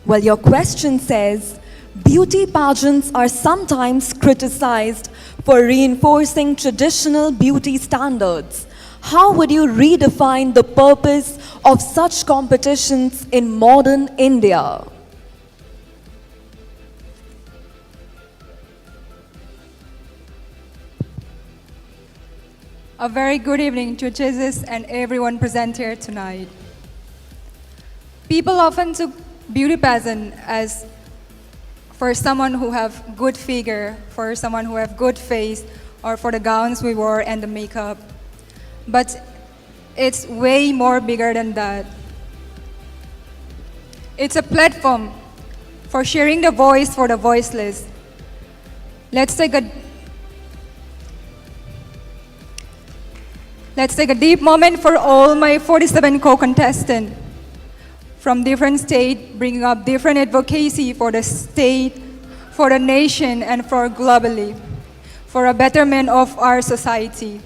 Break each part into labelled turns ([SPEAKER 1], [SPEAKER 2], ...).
[SPEAKER 1] Well, your question says, beauty pageants are sometimes criticized for reinforcing traditional beauty standards. How would you redefine the purpose of such competitions in modern India?
[SPEAKER 2] A very good evening to judges and everyone present here tonight. People often took beauty pageant as for someone who have good figure, for someone who have good face, or for the gowns we wore and the makeup. But it's way more bigger than that. It's a platform for sharing the voice for the voiceless. Let's take a deep moment for all my 47 co-contestants from different states, bringing up different advocacy for the state, for the nation, and for globally, for a betterment of our society.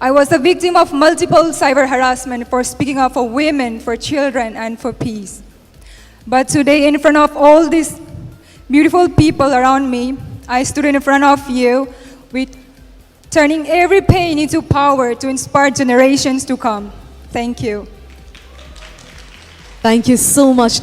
[SPEAKER 2] I was a victim of multiple cyber harassment for speaking up for women, for children, and for peace. But today, in front of all these beautiful people around me, I stood in front of you with turning every pain into power to inspire generations to come. Thank you.
[SPEAKER 3] Thank you so much,